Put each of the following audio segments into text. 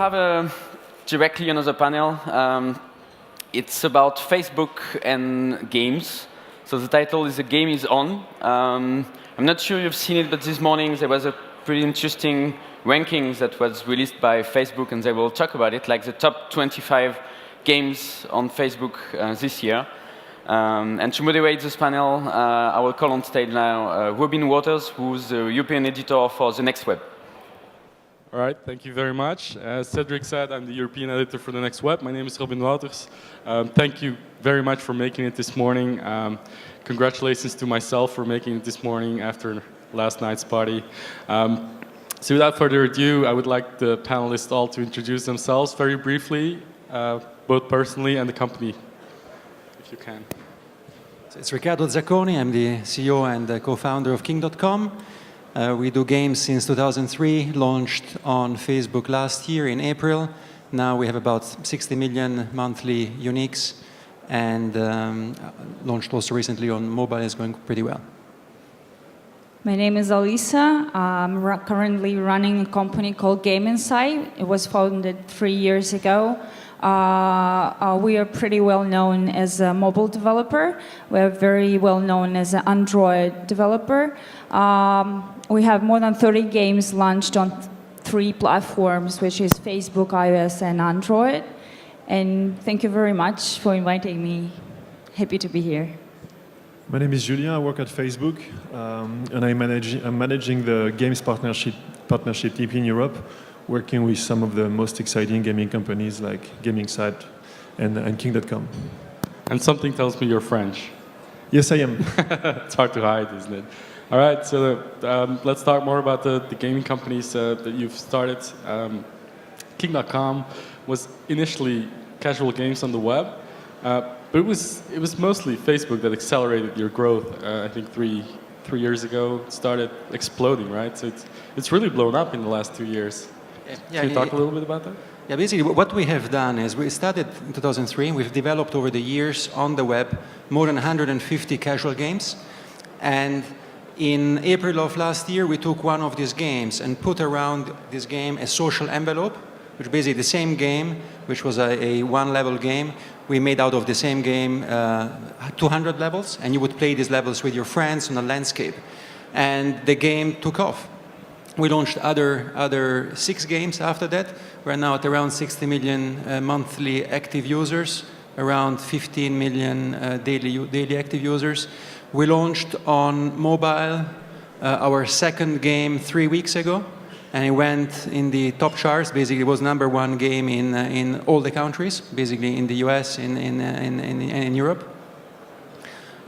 have directly another panel. It's about Facebook and games. So the title is "The Game is On." I'm not sure you've seen it, but this morning there was a pretty interesting ranking that was released by Facebook, and they will talk about it, like the top 25 games on Facebook this year. And to moderate this panel, I will call on stage now Wauters, who's the European editor for the Next Web. All right, thank you very much. As Cedric said, I'm the European editor for the Next Web. My name is Wauters. Thank you very much for making it this morning. Congratulations to myself for making it this morning after last night's party. So without further ado, I would like the panelists all to introduce themselves very briefly, both personally and the company, if you can. It's Riccardo Zacconi. I'm the CEO and the co-founder of King.com. We do games since 2003, launched on Facebook last year in April. Now we have about 60 million monthly uniques, and launched also recently on mobile. Is going pretty well. My name is Alisa. I'm currently running a company called Game Insight. It was founded 3 years ago. We are pretty well known as a mobile developer. We're very well known as an Android developer. We have more than 30 games launched on 3 platforms, which is Facebook, iOS, and Android. And thank you very much for inviting me. Happy to be here. My name is Julien. I work at Facebook, and I'm managing the games partnership team in Europe, working with some of the most exciting gaming companies like Gaming Site and King.com. And something tells me you're French. Yes, I am. It's hard to hide, isn't it? All right, so let's talk more about the gaming companies that you've started. King.com was initially casual games on the web, but it was mostly Facebook that accelerated your growth. I think three years ago, it started exploding, right? So it's really blown up in the last 2 years. Can you talk a little bit about that? Yeah, basically what we have done is we started in 2003. We've developed over the years on the web more than 150 casual games. And in April of last year, we took one of these games and put around this game a social envelope, which is basically the same game, which was a one-level game. We made out of the same game 200 levels, and you would play these levels with your friends on a landscape. And the game took off. We launched other 6 games after that. We're now at around 60 million monthly active users, around 15 million daily active users. We launched on mobile our second game 3 weeks ago, and it went in the top charts. Basically, it was #1 game in all the countries, basically in the US, in Europe.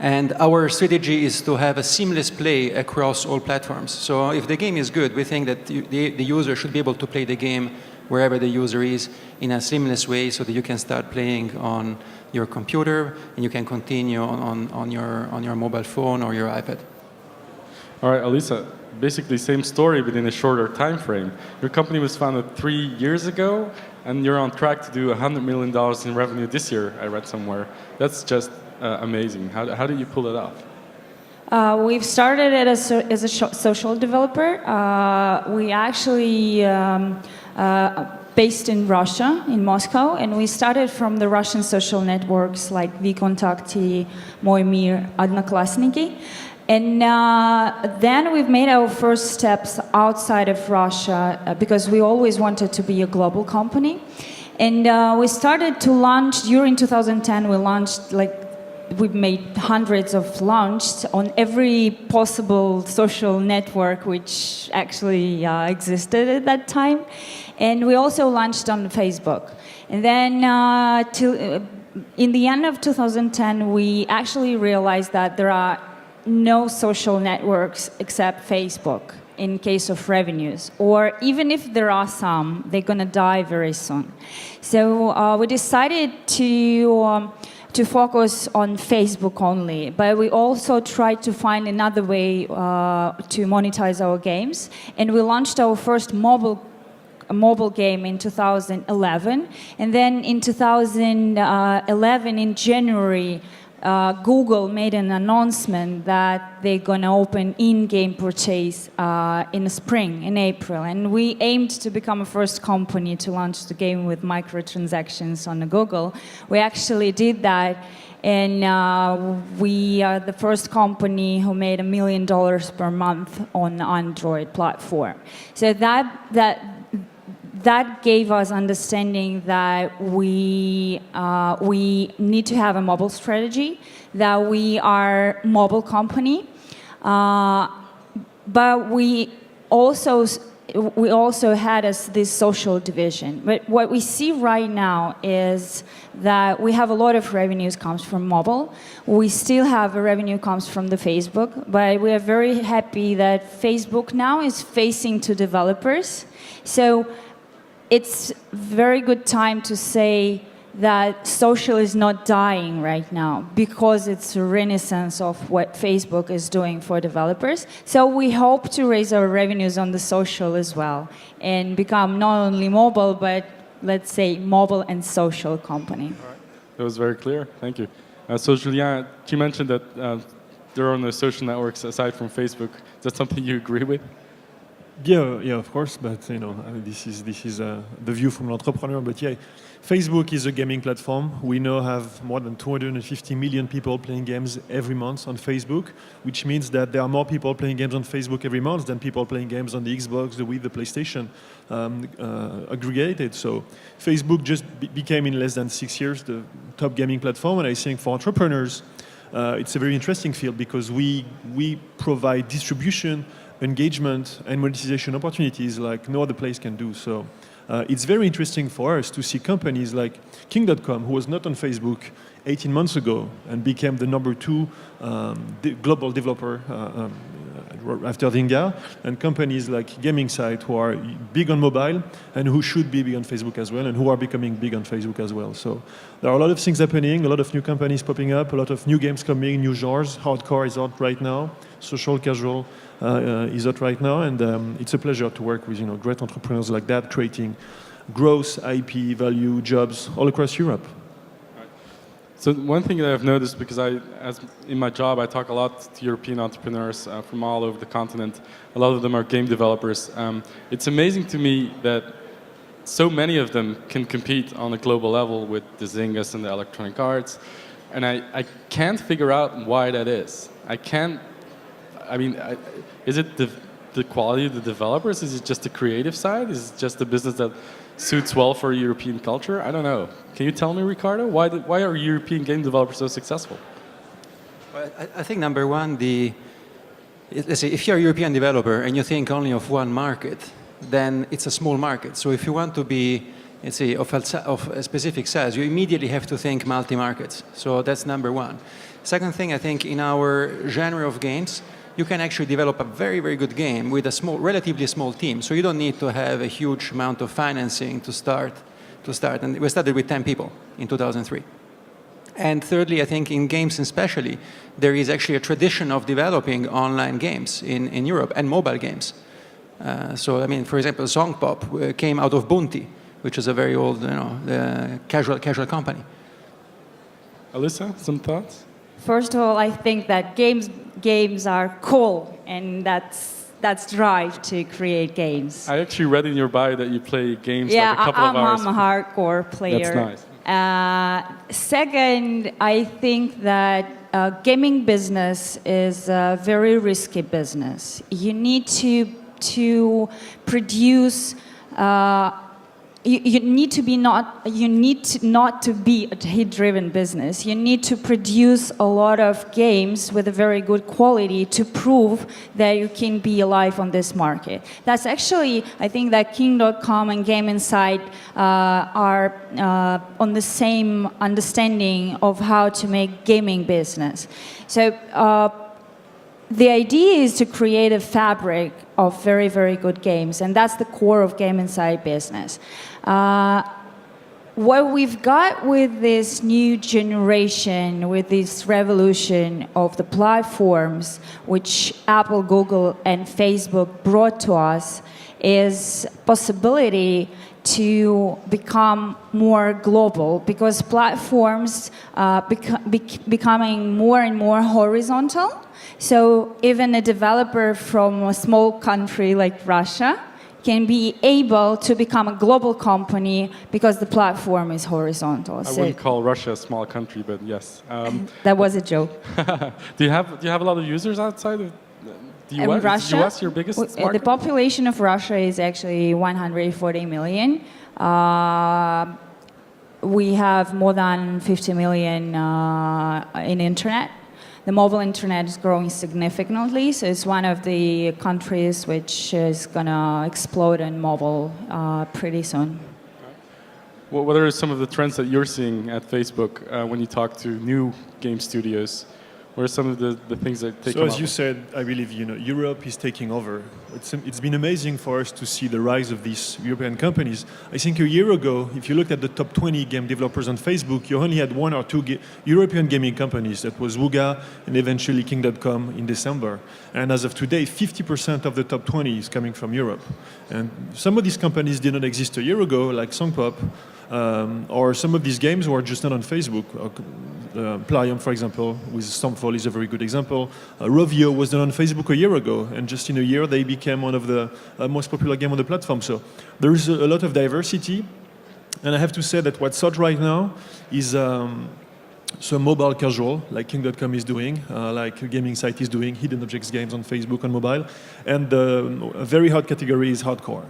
And our strategy is to have a seamless play across all platforms. So if the game is good, we think that the user should be able to play the game wherever the user is in a seamless way, so that you can start playing on your computer and you can continue on your mobile phone or your iPad. All right, Alisa, basically same story, but in a shorter time frame. Your company was founded 3 years ago, and you're on track to do $100 million in revenue this year, I read somewhere. That's just amazing. How did you pull it off? We've started it as a social developer. We actually based in Russia, in Moscow, and we started from the Russian social networks like VKontakte, Moy Mir, Odnoklassniki. And then we've made our first steps outside of Russia because we always wanted to be a global company. And we started to launch during 2010. We launched we've made hundreds of launches on every possible social network which actually existed at that time. And we also launched on Facebook. And then in the end of 2010, we actually realized that there are no social networks except Facebook in case of revenues, or even if there are some, they're going to die very soon. So we decided to focus on Facebook only, but we also tried to find another way to monetize our games, and we launched our first mobile game in 2011, and then in 2011 in January Google made an announcement that they're going to open in-game purchase in the spring, in April. And we aimed to become a first company to launch the game with microtransactions on the Google. We actually did that. And we are the first company who made $1 million per month on the Android platform. So that gave us understanding that we need to have a mobile strategy, that we are a mobile company, but we also had this social division. But what we see right now is that we have a lot of revenues comes from mobile. We still have a revenue comes from the Facebook, but we are very happy that Facebook now is facing to developers. So it's very good time to say that social is not dying right now because it's a renaissance of what Facebook is doing for developers. So we hope to raise our revenues on the social as well and become not only mobile, but let's say mobile and social company. All right. That was very clear. Thank you. So Julien, you mentioned that there are no social networks aside from Facebook. Is that something you agree with? Yeah, of course. But I mean, this is the view from an entrepreneur. But yeah, Facebook is a gaming platform. We now have more than 250 million people playing games every month on Facebook, which means that there are more people playing games on Facebook every month than people playing games on the Xbox, the Wii, the PlayStation aggregated. So Facebook just became in less than 6 years the top gaming platform. And I think for entrepreneurs, it's a very interesting field because we provide distribution, engagement, and monetization opportunities like no other place can do. So it's very interesting for us to see companies like King.com, who was not on Facebook 18 months ago and became the number 2 global developer after Dinga, and companies like Gaming Site, who are big on mobile and who should be big on Facebook as well, and who are becoming big on Facebook as well. So there are a lot of things happening, a lot of new companies popping up, a lot of new games coming, new genres. Hardcore is out right now, social casual is out right now, and it's a pleasure to work with great entrepreneurs like that, creating growth, IP, value, jobs all across Europe. So one thing that I've noticed, because in my job I talk a lot to European entrepreneurs from all over the continent. A lot of them are game developers. It's amazing to me that so many of them can compete on a global level with the Zyngas and the Electronic Arts, and I can't figure out why that is. Is it the quality of the developers? Is it just the creative side? Is it just the business that suits well for European culture? I don't know. Can you tell me, Ricardo, why are European game developers so successful? Well, I think number one, let's say if you're a European developer and you think only of one market, then it's a small market. So if you want to be, let's say, of a specific size, you immediately have to think multi-markets. So that's number one. Second thing, I think in our genre of games, you can actually develop a very, very good game with a relatively small team. So you don't need to have a huge amount of financing to start. And we started with 10 people in 2003. And thirdly, I think in games especially, there is actually a tradition of developing online games in Europe and mobile games. So, I mean, for example, Songpop came out of Bunti, which is a very old, casual company. Alyssa, some thoughts? First of all, I think that games are cool, and that's drive to create games. I actually read in your bio that you play games like a couple of hours. I'm a hardcore player. That's nice. Second, I think that gaming business is a very risky business. You need to produce. You need not to be a hit-driven business. You need to produce a lot of games with a very good quality to prove that you can be alive on this market. That's actually, I think that King.com and Game Insight are on the same understanding of how to make gaming business. So the idea is to create a fabric of very, very good games, and that's the core of Game Insight business. What we've got with this new generation, with this revolution of the platforms which Apple, Google, and Facebook brought to us, is possibility to become more global because platforms becoming more and more horizontal. So even a developer from a small country like Russia can be able to become a global company because the platform is horizontal. I wouldn't call Russia a small country, but yes. That was a joke. Do you have a lot of users outside of the US? Is the US your biggest market? The population of Russia is actually 140 million. We have more than 50 million in internet. The mobile internet is growing significantly, so it's one of the countries which is going to explode in mobile pretty soon. What are some of the trends that you're seeing at Facebook when you talk to new game studios? What are some of the things that take So as you said, I believe Europe is taking over. It's been amazing for us to see the rise of these European companies. I think a year ago, if you looked at the top 20 game developers on Facebook, you only had one or two European gaming companies. That was Wooga and eventually King.com in December. And as of today, 50% of the top 20 is coming from Europe. And some of these companies did not exist a year ago, like Songpop, or some of these games were just not on Facebook. Plarium, for example, with Stormfall is a very good example. Rovio was not on Facebook a year ago, and just in a year they became one of the most popular game on the platform. So there is a lot of diversity, and I have to say that what's hot right now is some mobile casual, like King.com is doing, like a gaming site is doing, hidden objects games on Facebook on mobile, and a very hot category is hardcore.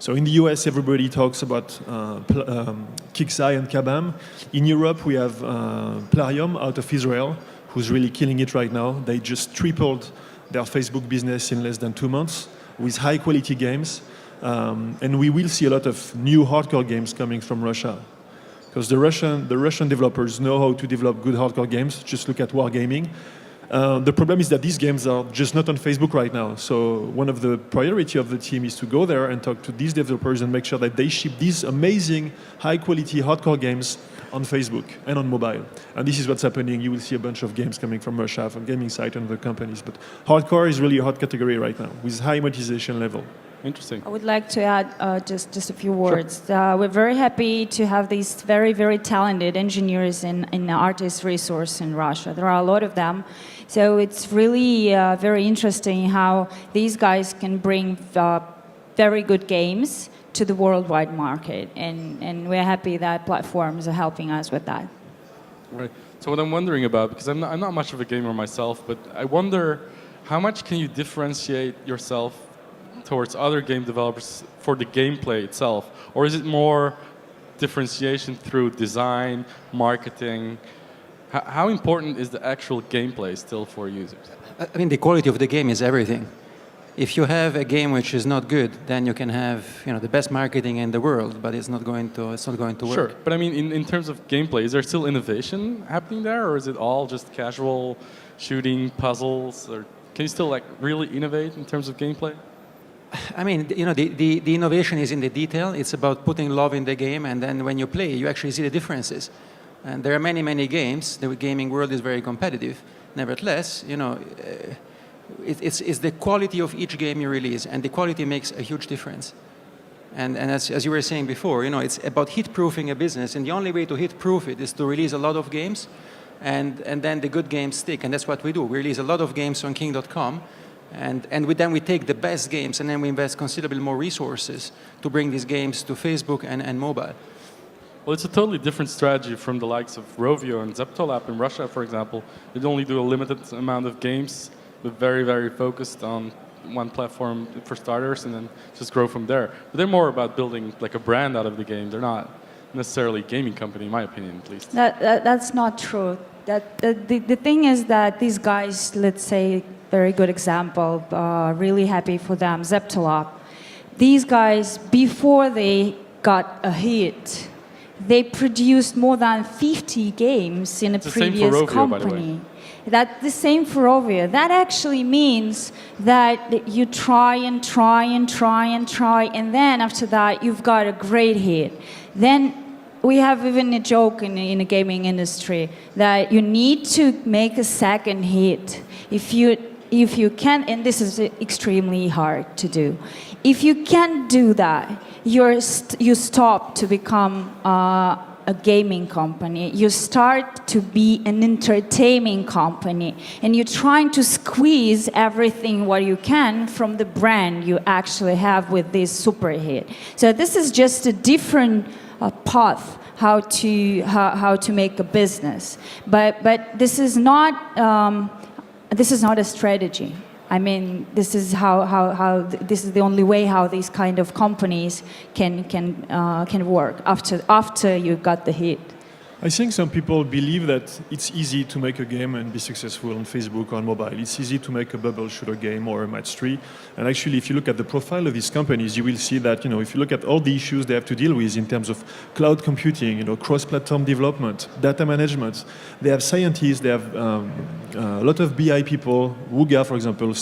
So in the US, everybody talks about Kixeye and Kabam. In Europe, we have Plarium out of Israel, who's really killing it right now. They just tripled their Facebook business in less than 2 months with high-quality games. And we will see a lot of new hardcore games coming from Russia. Because the Russian developers know how to develop good hardcore games. Just look at Wargaming. The problem is that these games are just not on Facebook right now. So one of the priority of the team is to go there and talk to these developers and make sure that they ship these amazing, high-quality hardcore games on Facebook and on mobile. And this is what's happening. You will see a bunch of games coming from Russia, from gaming site and other companies. But hardcore is really a hot category right now, with high monetization level. Interesting. I would like to add just a few words. Sure. We're very happy to have these very, very talented engineers and artist resource in Russia. There are a lot of them. So it's really very interesting how these guys can bring very good games to the worldwide market. And we're happy that platforms are helping us with that. Right. So what I'm wondering about, because I'm not much of a gamer myself, but I wonder how much can you differentiate yourself towards other game developers for the gameplay itself? Or is it more differentiation through design, marketing? How important is the actual gameplay still for users? I mean, the quality of the game is everything. If you have a game which is not good, then you can have the best marketing in the world, but it's not going to work. Sure, but I mean, in terms of gameplay, is there still innovation happening there, or is it all just casual shooting, puzzles, or can you still really innovate in terms of gameplay? I mean, the innovation is in the detail. It's about putting love in the game, and then when you play, you actually see the differences. And there are many, many games. The gaming world is very competitive. Nevertheless, it's the quality of each game you release, and the quality makes a huge difference. And as you were saying before, it's about hit-proofing a business, and the only way to hit-proof it is to release a lot of games, and then the good games stick, and that's what we do. We release a lot of games on King.com, and then we take the best games, and then we invest considerably more resources to bring these games to Facebook and mobile. Well, it's a totally different strategy from the likes of Rovio and Zeptolab in Russia, for example. They only do a limited amount of games, but very, very focused on one platform for starters, and then just grow from there. But they're more about building a brand out of the game. They're not necessarily a gaming company, in my opinion, at least. That's not true. The thing is that these guys, let's say, very good example, really happy for them, Zeptolab. These guys, before they got a hit, they produced more than 50 games in a previous Rovio, company. That's the same for Rovio. That actually means that you try and try and try and try, and then after that you've got a great hit. Then we have even a joke in the gaming industry that you need to make a second hit. If you if you can, and this is extremely hard to do, if you can't do that, you stop to become a gaming company. You start to be an entertainment company, and you're trying to squeeze everything what you can from the brand you actually have with this super hit. So this is just a different path how to make a business, but this is not a strategy. I mean, this is this is the only way how these kind of companies can work after you got the hit. I think some people believe that it's easy to make a game and be successful on Facebook or on mobile. It's easy to make a bubble shooter game or a match 3. And actually, if you look at the profile of these companies, you will see that, if you look at all the issues they have to deal with in terms of cloud computing, cross-platform development, data management, they have scientists, they have a lot of BI people. Wooga, for example,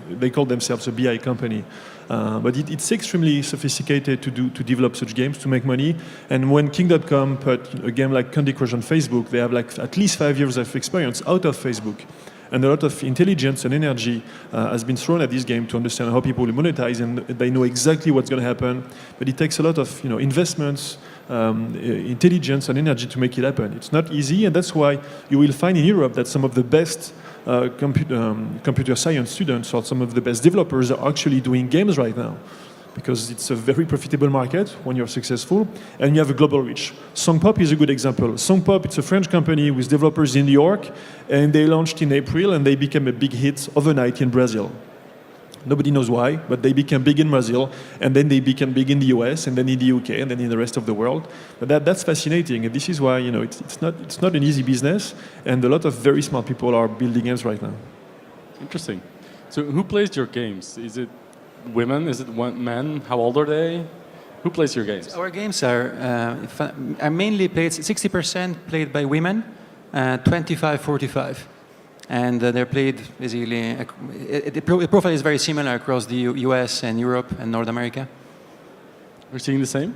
they call themselves a BI company. But it's extremely sophisticated to develop such games, to make money. And when King.com put a game like Candy Crush on Facebook, they have at least 5 years of experience out of Facebook. And a lot of intelligence and energy has been thrown at this game to understand how people will monetize, and they know exactly what's going to happen. But it takes a lot of investments, intelligence and energy to make it happen. It's not easy, and that's why you will find in Europe that some of the best computer science students or some of the best developers are actually doing games right now, because it's a very profitable market when you're successful and you have a global reach. Songpop is a good example. Songpop, it's a French company with developers in New York, and they launched in April and they became a big hit overnight in Brazil. Nobody knows why, but they became big in Brazil, and then they became big in the US, and then in the UK, and then in the rest of the world. But that's fascinating, and this is why it's not an easy business, and a lot of very smart people are building games right now. Interesting. So who plays your games? Is it women? Is it men? How old are they? Who plays your games? Our games are mainly played, 60% played by women, 25-45. And they're played basically, the profile is very similar across the US and Europe and North America. We're seeing the same?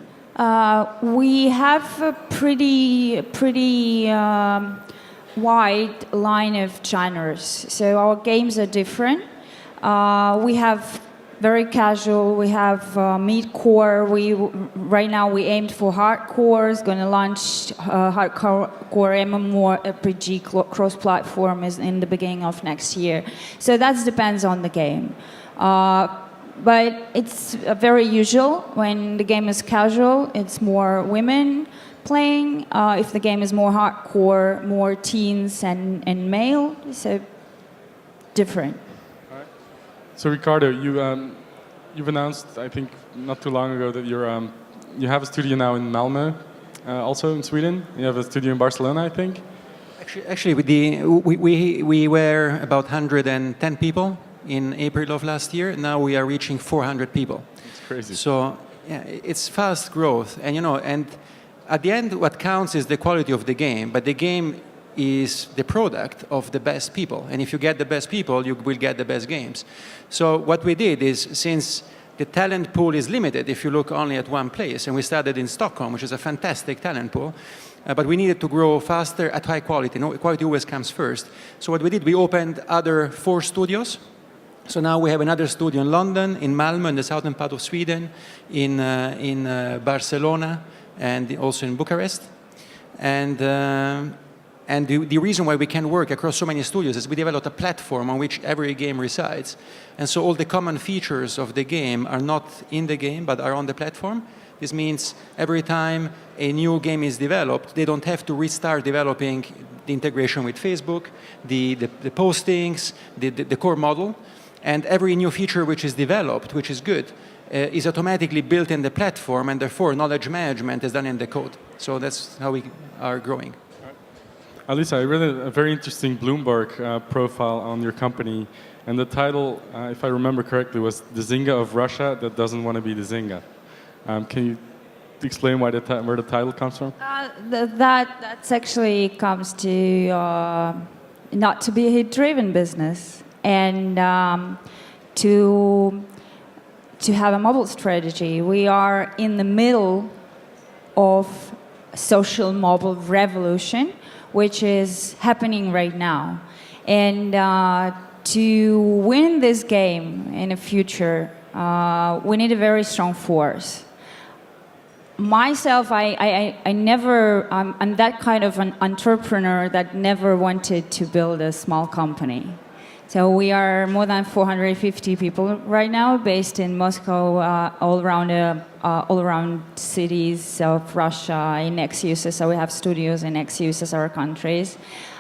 We have a pretty wide line of genres. So our games are different. We have very casual. We have mid-core. Right now we aimed for hardcore. It's going to launch hardcore MMORPG cross-platform in the beginning of next year. So that depends on the game. But it's very usual. When the game is casual, it's more women playing. If the game is more hardcore, more teens and male. So different. So Ricardo, you've announced, I think, not too long ago that you have a studio now in Malmö, also in Sweden. You have a studio in Barcelona, I think. Actually, we were about 110 people in April of last year. Now we are reaching 400 people. It's crazy. So yeah, it's fast growth, and at the end, what counts is the quality of the game. But the game is the product of the best people. And if you get the best people, you will get the best games. So what we did is, since the talent pool is limited, if you look only at one place, and we started in Stockholm, which is a fantastic talent pool, but we needed to grow faster at high quality. Quality always comes first. So what we did, we opened other 4 studios. So now we have another studio in London, in Malmö, in the southern part of Sweden, in Barcelona, and also in Bucharest. And the reason why we can work across so many studios is we developed a platform on which every game resides. And so all the common features of the game are not in the game, but are on the platform. This means every time a new game is developed, they don't have to restart developing the integration with Facebook, the postings, the core model. And every new feature which is developed, which is good, is automatically built in the platform, and therefore knowledge management is done in the code. So that's how we are growing. Alisa, I read a very interesting Bloomberg profile on your company, and the title, if I remember correctly, was "The Zynga of Russia that doesn't want to be the Zynga." Can you explain where the title comes from? That's actually comes to not to be a hit-driven business, and to have a mobile strategy. We are in the middle of social mobile revolution, which is happening right now. And to win this game in the future, we need a very strong force. Myself, I'm that kind of an entrepreneur that never wanted to build a small company. So we are more than 450 people right now, based in Moscow, all around cities of Russia, in ex-USs. So we have studios in ex-USs, our countries.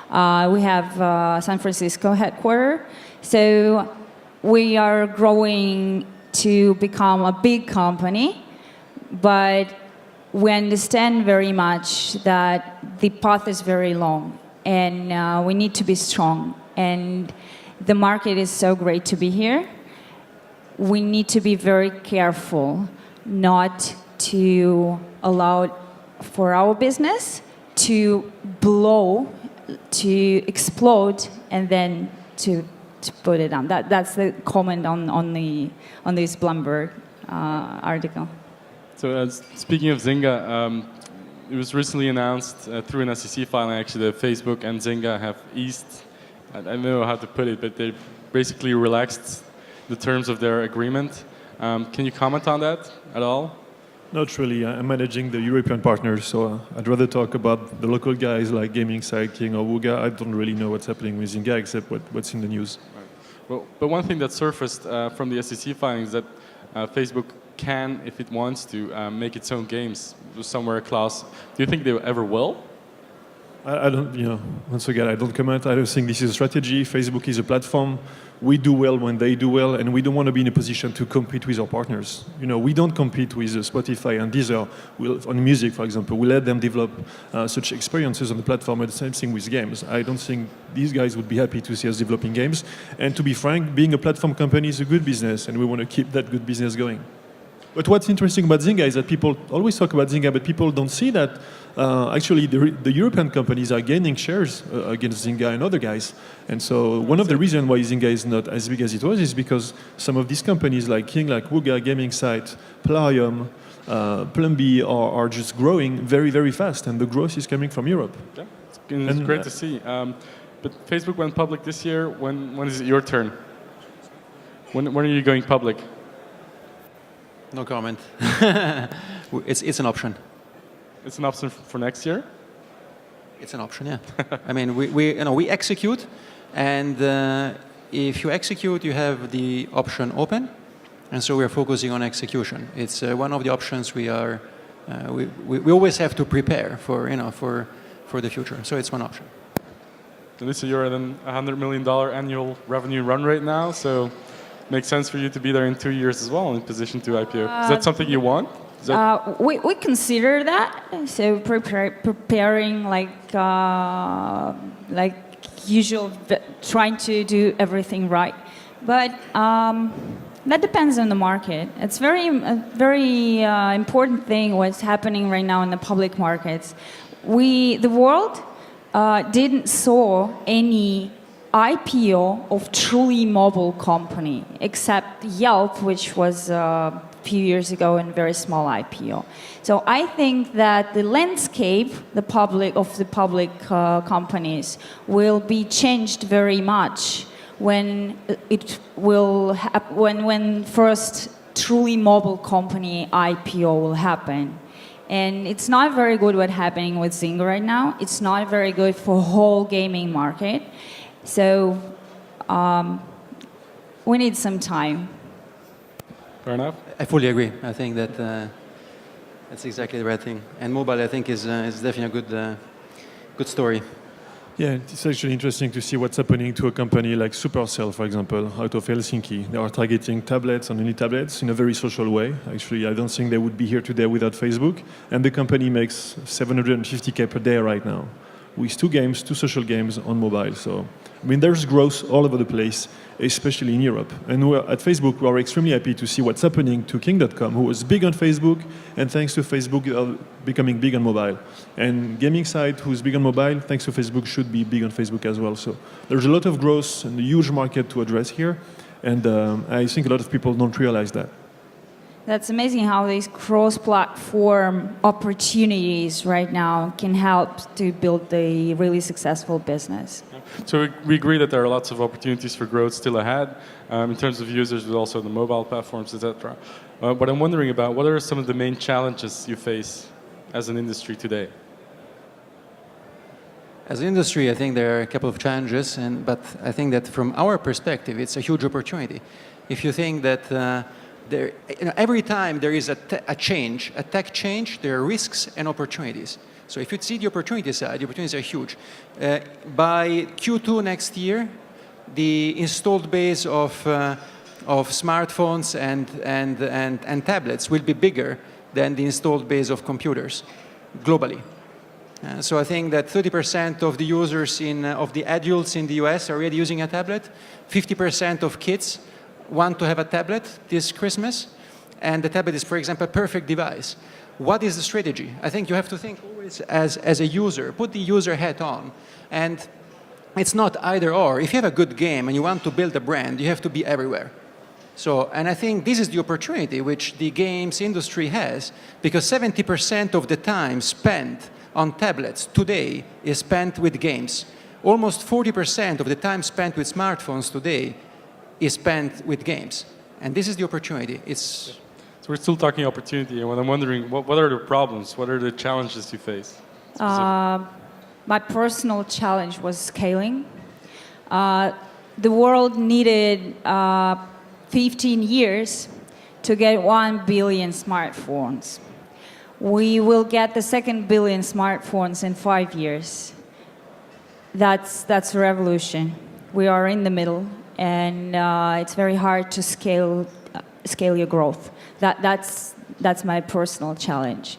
We have San Francisco headquarters. So we are growing to become a big company, but we understand very much that the path is very long, and we need to be strong. And the market is so great to be here. We need to be very careful not to allow for our business to blow, to explode, and then to put it down. That's the comment on this Bloomberg article. So speaking of Zynga, it was recently announced through an SEC filing actually that Facebook and Zynga have eased, I don't know how to put it, but they basically relaxed the terms of their agreement. Can you comment on that at all? Not really. I'm managing the European partners, so I'd rather talk about the local guys like Gaming Sideking or Wuga. I don't really know what's happening with Zynga except what's in the news. Right. Well, but one thing that surfaced from the SEC filings that Facebook can, if it wants to, make its own games. There's somewhere a clause. Do you think they ever will? I don't, once again, I don't comment. I don't think this is a strategy. Facebook is a platform. We do well when they do well, and we don't want to be in a position to compete with our partners. We don't compete with Spotify and Deezer on music, for example. We let them develop such experiences on the platform, and the same thing with games. I don't think these guys would be happy to see us developing games. And to be frank, being a platform company is a good business, and we want to keep that good business going. But what's interesting about Zynga is that people always talk about Zynga, but people don't see that actually the European companies are gaining shares against Zynga and other guys. And so one of the reasons why Zynga is not as big as it was is because some of these companies like King, like Wuga, Gaming Site, Plarium, Plumby are just growing very, very fast, and the growth is coming from Europe. Yeah, it's great to see. But Facebook went public this year. When is it your turn? When are you going public? No comment. It's an option. It's an option for next year? It's an option, yeah. I mean, we execute, and if you execute, you have the option open, and so we are focusing on execution. It's one of the options we always have to prepare for the future. So it's one option. Lisa, you're at a $100 million annual revenue run rate now, so makes sense for you to be there in 2 years as well in position to IPO. Is that something you want? We consider that, so preparing like usual, trying to do everything right. But that depends on the market. It's very important thing what's happening right now in the public markets. The world didn't saw any IPO of truly mobile company, except Yelp, which was a few years ago and very small IPO. So I think that the landscape, the public companies, will be changed very much when when first truly mobile company IPO will happen. And it's not very good what's happening with Zynga right now. It's not very good for whole gaming market. So we need some time. Fair enough. I fully agree. I think that that's exactly the right thing. And mobile, I think, is definitely a good story. Yeah, it's actually interesting to see what's happening to a company like Supercell, for example, out of Helsinki. They are targeting tablets and only tablets in a very social way. Actually, I don't think they would be here today without Facebook. And the company makes 750K per day right now, with two social games on mobile. So, I mean, there's growth all over the place, especially in Europe. And at Facebook, we are extremely happy to see what's happening to King.com, who was big on Facebook, and thanks to Facebook, becoming big on mobile. And Gaming Site, who's big on mobile, thanks to Facebook, should be big on Facebook as well. So there's a lot of growth and a huge market to address here, and I think a lot of people don't realize that. That's amazing how these cross-platform opportunities right now can help to build a really successful business. So we agree that there are lots of opportunities for growth still ahead in terms of users, but also the mobile platforms, etc. What I'm wondering about, what are some of the main challenges you face as an industry today? As an industry, I think there are a couple of challenges, but I think that from our perspective, it's a huge opportunity. If you think that every time there is a tech change, there are risks and opportunities. So if you see the opportunity side, the opportunities are huge. By Q2 next year, the installed base of smartphones and tablets will be bigger than the installed base of computers globally. So I think that 30% of the users of the adults in the US are already using a tablet. 50% of kids want to have a tablet this Christmas, and the tablet is, for example, a perfect device. What is the strategy? I think you have to think always as a user, put the user hat on, and it's not either or. If you have a good game and you want to build a brand, you have to be everywhere. So, and I think this is the opportunity which the games industry has, because 70% of the time spent on tablets today is spent with games. Almost 40% of the time spent with smartphones today is spent with games. And this is the opportunity. So we're still talking opportunity, and what I'm wondering, what are the problems? What are the challenges you face? My personal challenge was scaling. The world needed 15 years to get 1 billion smartphones. We will get the 2nd billion smartphones in 5 years. That's a revolution. We are in the middle, and it's very hard to scale your growth. That's my personal challenge.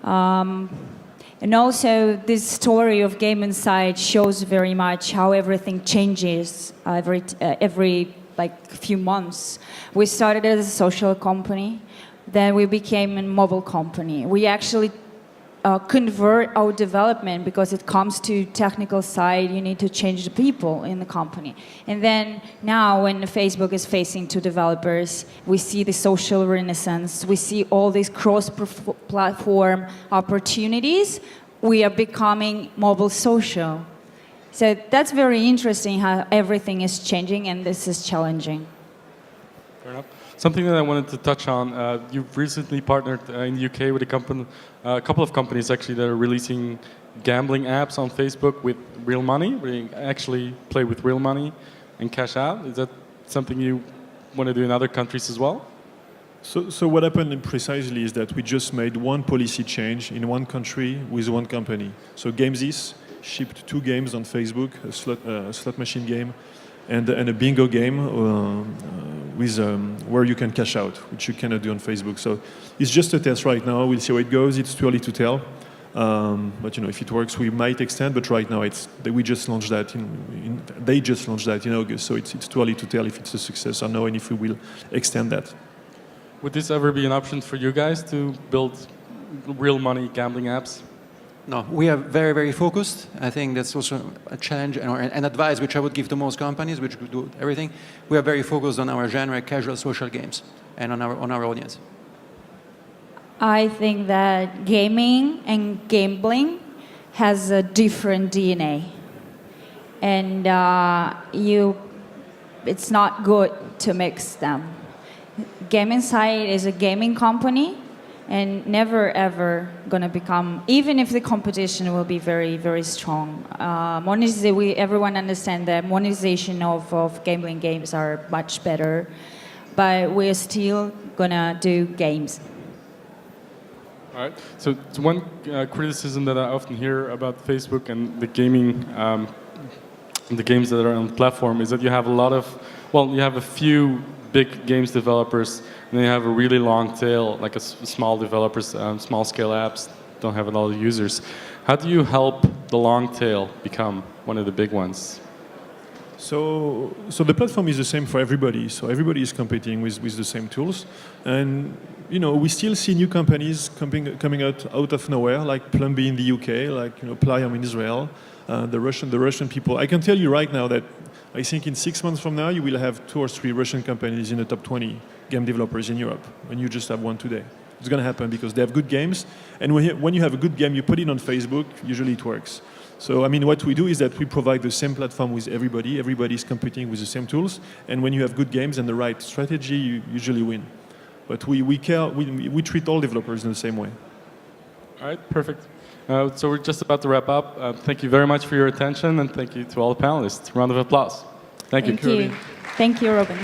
And also, this story of Game Inside shows very much how everything changes every few months. We started as a social company, then we became a mobile company. We actually convert our development because it comes to technical side, you need to change the people in the company. And then now when Facebook is facing to developers, we see the social renaissance, we see all these cross-platform opportunities, we are becoming mobile social. So that's very interesting how everything is changing, and this is challenging. Fair enough. Something that I wanted to touch on, you've recently partnered in the UK with a couple of companies actually that are releasing gambling apps on Facebook with real money, where you actually play with real money and cash out. Is that something you want to do in other countries as well? So what happened precisely is that we just made one policy change in one country with one company. So Gamesys shipped 2 games on Facebook, a slot machine game and a bingo game where you can cash out, which you cannot do on Facebook. So it's just a test right now. We'll see how it goes. It's too early to tell. But if it works, we might extend. But right now, we just launched that. They just launched that in August. So it's too early to tell if it's a success or no, and if we will extend that. Would this ever be an option for you guys to build real money gambling apps? No, we are very, very focused. I think that's also a challenge and advice which I would give to most companies which do everything. We are very focused on our genre, casual social games, and on our audience. I think that gaming and gambling has a different DNA. And it's not good to mix them. Game Inside is a gaming company, and never ever going to become, even if the competition will be very, very strong. Everyone understands that monetization of gambling games are much better, but we're still going to do games. All right. So one criticism that I often hear about Facebook and the gaming, the games that are on the platform is that you have you have a few big games developers, and they have a really long tail, like small developers, small-scale apps, don't have a lot of users. How do you help the long tail become one of the big ones? So the platform is the same for everybody. So everybody is competing with the same tools, and we still see new companies coming out of nowhere, like Plumby in the UK, like Pliam in Israel, the Russian people. I can tell you right now that I think in 6 months from now you will have 2 or 3 Russian companies in the top 20 game developers in Europe when you just have one today. It's going to happen because they have good games, and when you have a good game, you put it on Facebook, usually it works. So, I mean, what we do is that we provide the same platform with everybody. Everybody's competing with the same tools, and when you have good games and the right strategy, you usually win. But we treat all developers in the same way. All right, perfect. So we're just about to wrap up. Thank you very much for your attention, and thank you to all the panelists. Round of applause. Thank you. Thank you, Robin.